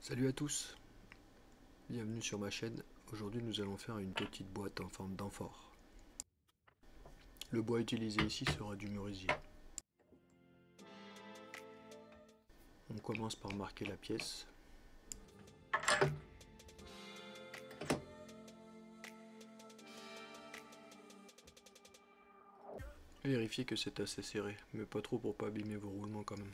Salut à tous, bienvenue sur ma chaîne. Aujourd'hui nous allons faire une petite boîte en forme d'amphore. Le bois utilisé ici sera du merisier. On commence par marquer la pièce. Vérifiez que c'est assez serré, mais pas trop pour pas abîmer vos roulements quand même.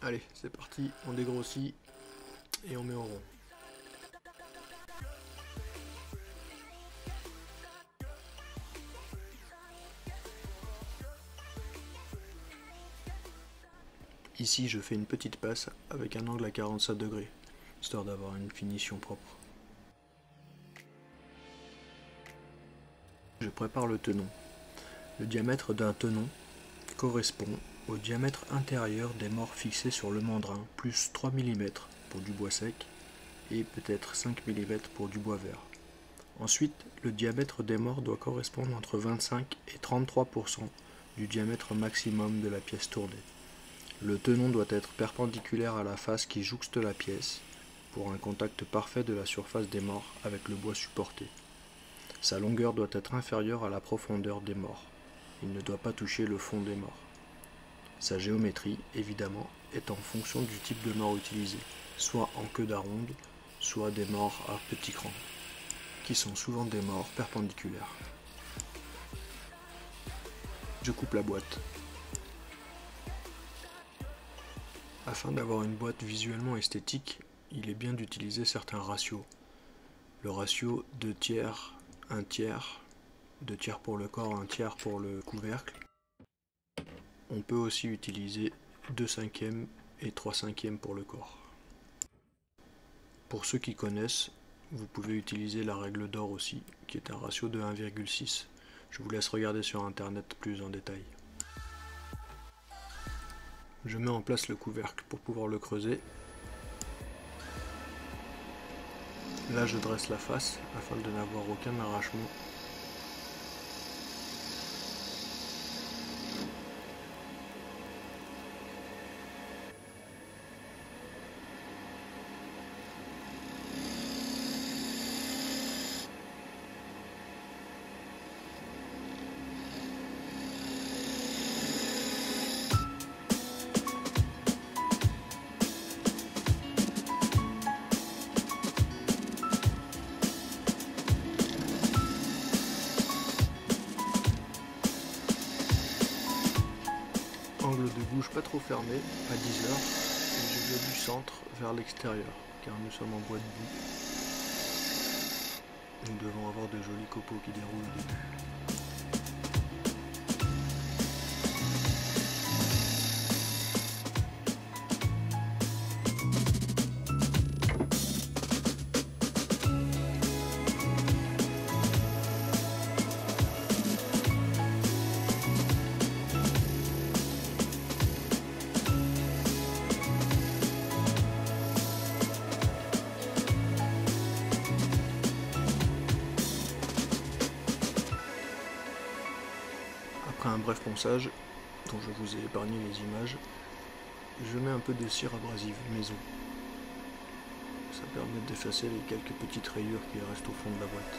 Allez, c'est parti, on dégrossit et on met en rond. Ici je fais une petite passe avec un angle à 45 degrés, histoire d'avoir une finition propre. Je prépare le tenon. Le diamètre d'un tenon correspond au diamètre intérieur des mors fixés sur le mandrin, plus 3 mm pour du bois sec et peut-être 5 mm pour du bois vert. Ensuite, le diamètre des mors doit correspondre entre 25 et 33% du diamètre maximum de la pièce tournée. Le tenon doit être perpendiculaire à la face qui jouxte la pièce pour un contact parfait de la surface des mors avec le bois supporté. Sa longueur doit être inférieure à la profondeur des mors. Il ne doit pas toucher le fond des mors. Sa géométrie, évidemment, est en fonction du type de mort utilisé, soit en queue d'aronde, soit des morts à petit cran, qui sont souvent des morts perpendiculaires. Je coupe la boîte. Afin d'avoir une boîte visuellement esthétique, il est bien d'utiliser certains ratios. Le ratio 2 tiers, 1 tiers, 2 tiers pour le corps, 1 tiers pour le couvercle. On peut aussi utiliser 2 cinquièmes et 3 cinquièmes pour le corps. Pour ceux qui connaissent, vous pouvez utiliser la règle d'or aussi, qui est un ratio de 1,6. Je vous laisse regarder sur internet plus en détail. Je mets en place le couvercle pour pouvoir le creuser. Là je dresse la face afin de n'avoir aucun arrachement. Angle de bouche pas trop fermé, à 10 heures, et je vais du centre vers l'extérieur, car nous sommes en bois de boue. Nous devons avoir de jolis copeaux qui déroulent au début. Après un bref ponçage, dont je vous ai épargné les images, je mets un peu de cire abrasive maison. Ça permet d'effacer les quelques petites rayures qui restent au fond de la boîte.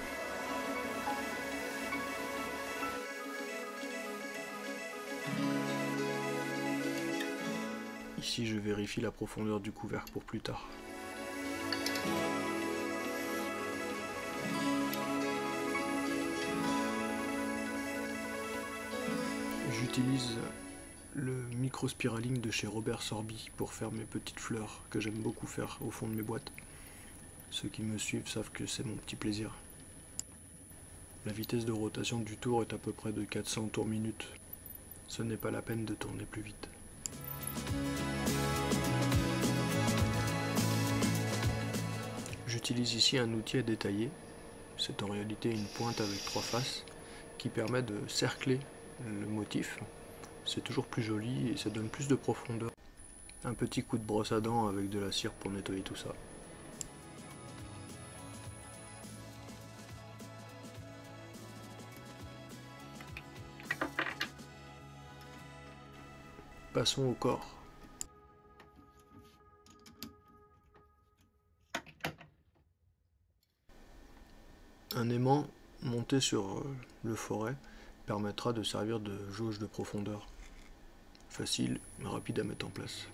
Ici je vérifie la profondeur du couvercle pour plus tard. J'utilise le micro-spiraling de chez Robert Sorby pour faire mes petites fleurs que j'aime beaucoup faire au fond de mes boîtes. Ceux qui me suivent savent que c'est mon petit plaisir. La vitesse de rotation du tour est à peu près de 400 tours minute. Ce n'est pas la peine de tourner plus vite. J'utilise ici un outil à détailler. C'est en réalité une pointe avec 3 faces qui permet de cercler le motif. C'est toujours plus joli et ça donne plus de profondeur. Un petit coup de brosse à dents avec de la cire pour nettoyer tout ça. Passons au corps. Un aimant monté sur le forêt permettra de servir de jauge de profondeur. Facile mais rapide à mettre en place.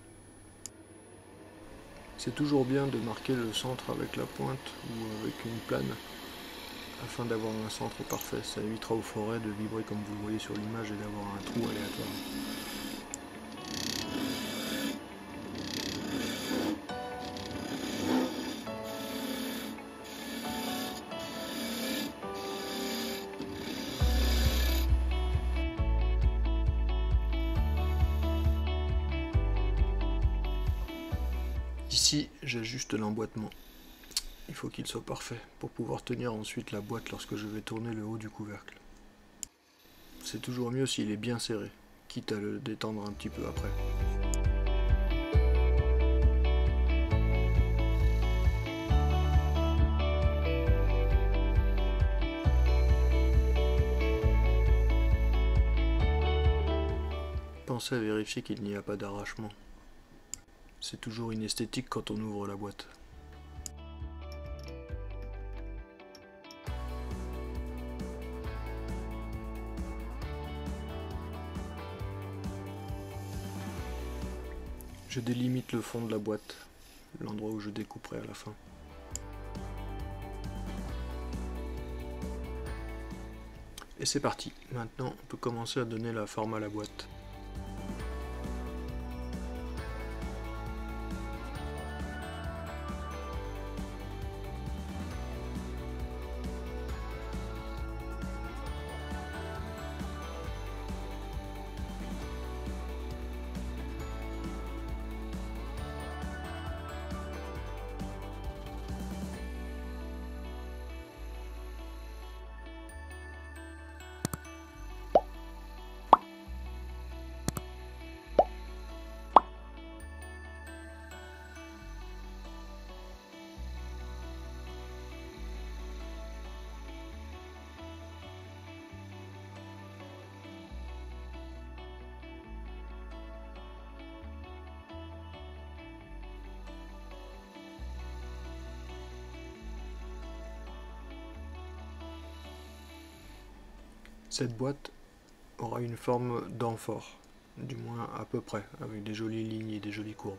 C'est toujours bien de marquer le centre avec la pointe ou avec une plane afin d'avoir un centre parfait. Ça évitera aux forêts de vibrer comme vous le voyez sur l'image et d'avoir un trou aléatoire. Ici, j'ajuste l'emboîtement. Il faut qu'il soit parfait pour pouvoir tenir ensuite la boîte lorsque je vais tourner le haut du couvercle. C'est toujours mieux s'il est bien serré, quitte à le détendre un petit peu après. Pensez à vérifier qu'il n'y a pas d'arrachement. C'est toujours inesthétique quand on ouvre la boîte. Je délimite le fond de la boîte, l'endroit où je découperai à la fin. Et c'est parti. Maintenant, on peut commencer à donner la forme à la boîte. Cette boîte aura une forme d'amphore, du moins à peu près, avec des jolies lignes et des jolies courbes.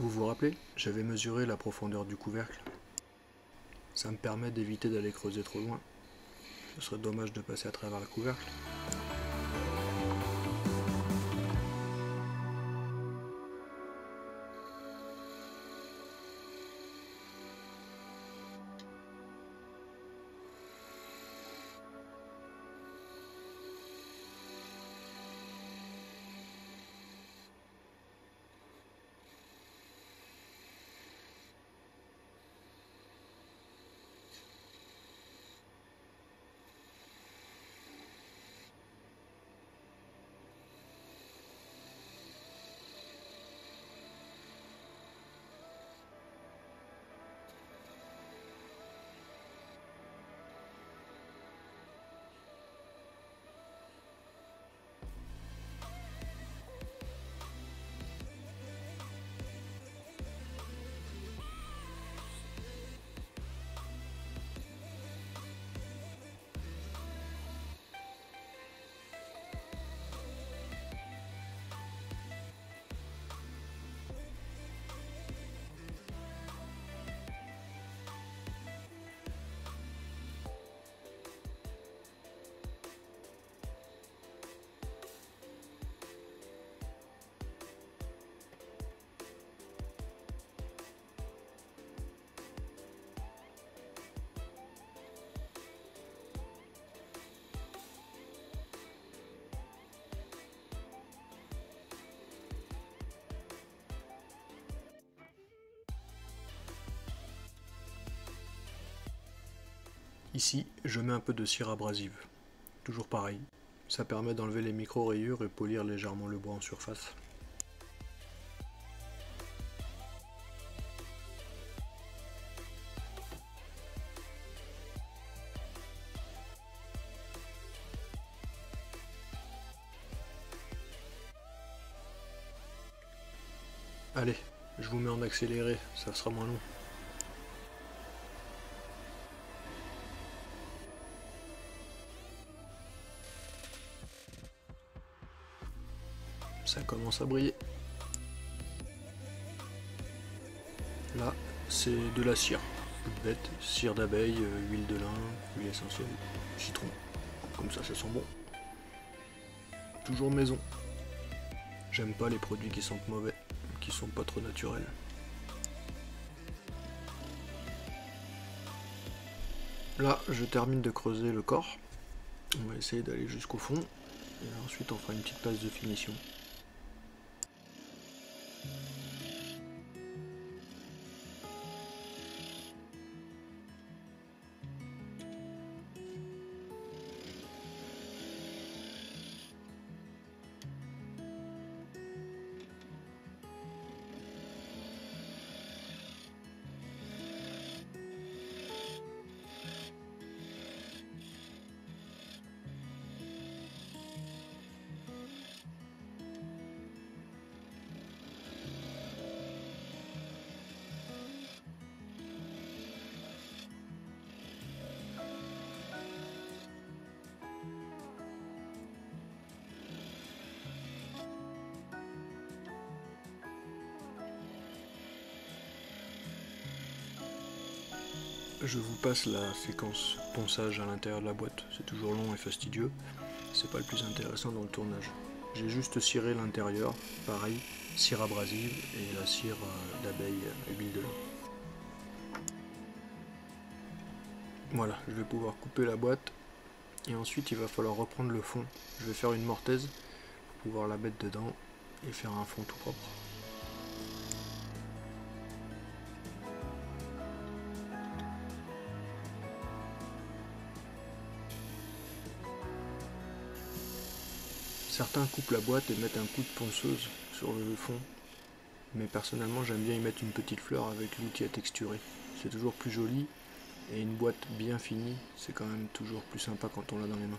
Vous vous rappelez, j'avais mesuré la profondeur du couvercle. Ça me permet d'éviter d'aller creuser trop loin. Ce serait dommage de passer à travers le couvercle. Ici, je mets un peu de cire abrasive. Toujours pareil. Ça permet d'enlever les micro-rayures et polir légèrement le bois en surface. Allez, je vous mets en accéléré, ça sera moins long. Ça commence à briller. Là, c'est de la cire, toute bête, cire d'abeille, huile de lin, huile essentielle, citron. Comme ça sent bon. Toujours maison. J'aime pas les produits qui sentent mauvais, qui sont pas trop naturels. Là, je termine de creuser le corps. On va essayer d'aller jusqu'au fond. Et ensuite, on fera une petite passe de finition. Je vous passe la séquence ponçage à l'intérieur de la boîte, c'est toujours long et fastidieux, c'est pas le plus intéressant dans le tournage. J'ai juste ciré l'intérieur, pareil, cire abrasive et la cire d'abeille à huile de lin. Voilà, je vais pouvoir couper la boîte et ensuite il va falloir reprendre le fond. Je vais faire une mortaise pour pouvoir la mettre dedans et faire un fond tout propre. Certains coupent la boîte et mettent un coup de ponceuse sur le fond, mais personnellement j'aime bien y mettre une petite fleur avec l'outil à texturer. C'est toujours plus joli et une boîte bien finie, c'est quand même toujours plus sympa quand on l'a dans les mains.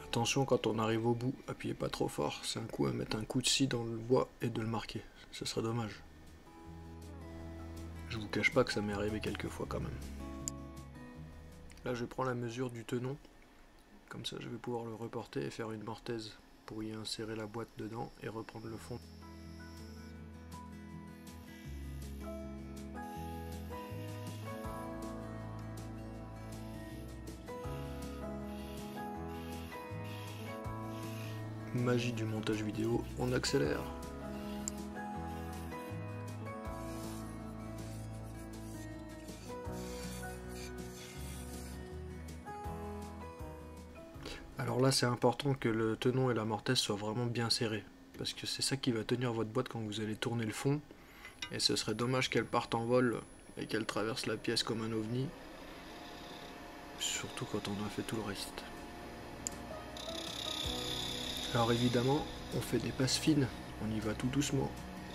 Attention quand on arrive au bout, appuyez pas trop fort, c'est un coup à mettre un coup de scie dans le bois et de le marquer, ce serait dommage. Je vous cache pas que ça m'est arrivé quelques fois quand même. Là je prends la mesure du tenon, comme ça je vais pouvoir le reporter et faire une mortaise pour y insérer la boîte dedans et reprendre le fond. Magie du montage vidéo, on accélère. Alors là c'est important que le tenon et la mortaise soient vraiment bien serrés, parce que c'est ça qui va tenir votre boîte quand vous allez tourner le fond, et ce serait dommage qu'elle parte en vol et qu'elle traverse la pièce comme un ovni, surtout quand on a fait tout le reste. Alors évidemment, on fait des passes fines, on y va tout doucement.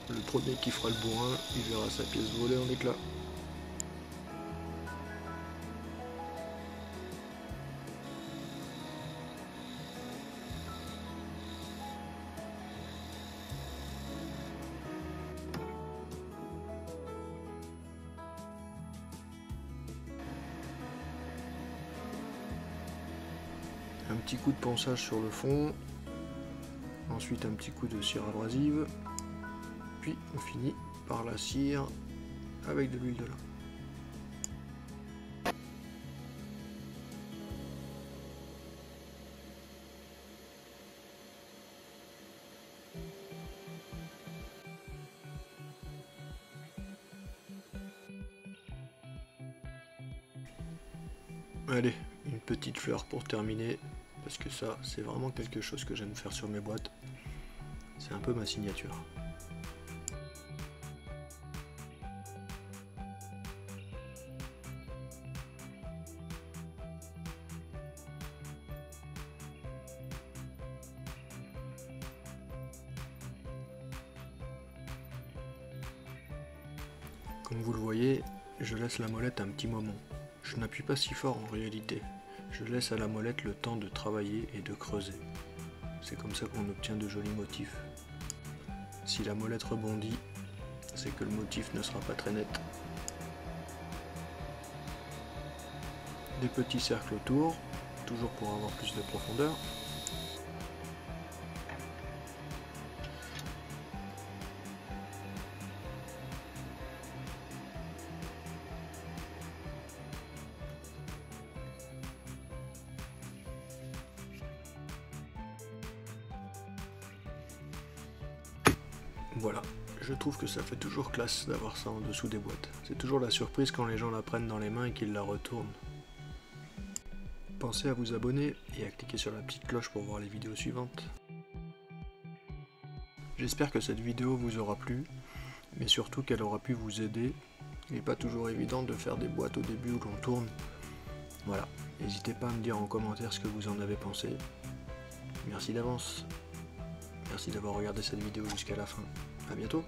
Le premier qui fera le bourrin, il verra sa pièce voler en éclats. Un petit coup de ponçage sur le fond, ensuite un petit coup de cire abrasive, puis on finit par la cire avec de l'huile de lin. Allez, une petite fleur pour terminer, parce que ça c'est vraiment quelque chose que j'aime faire sur mes boîtes. C'est un peu ma signature. Comme vous le voyez, je laisse la molette un petit moment. Je n'appuie pas si fort en réalité. Je laisse à la molette le temps de travailler et de creuser. C'est comme ça qu'on obtient de jolis motifs. Si la molette rebondit, c'est que le motif ne sera pas très net. Des petits cercles autour, toujours pour avoir plus de profondeur. Voilà, je trouve que ça fait toujours classe d'avoir ça en dessous des boîtes. C'est toujours la surprise quand les gens la prennent dans les mains et qu'ils la retournent. Pensez à vous abonner et à cliquer sur la petite cloche pour voir les vidéos suivantes. J'espère que cette vidéo vous aura plu, mais surtout qu'elle aura pu vous aider. Il n'est pas toujours évident de faire des boîtes au début où l'on tourne. Voilà, n'hésitez pas à me dire en commentaire ce que vous en avez pensé. Merci d'avance. Merci d'avoir regardé cette vidéo jusqu'à la fin. A bientôt.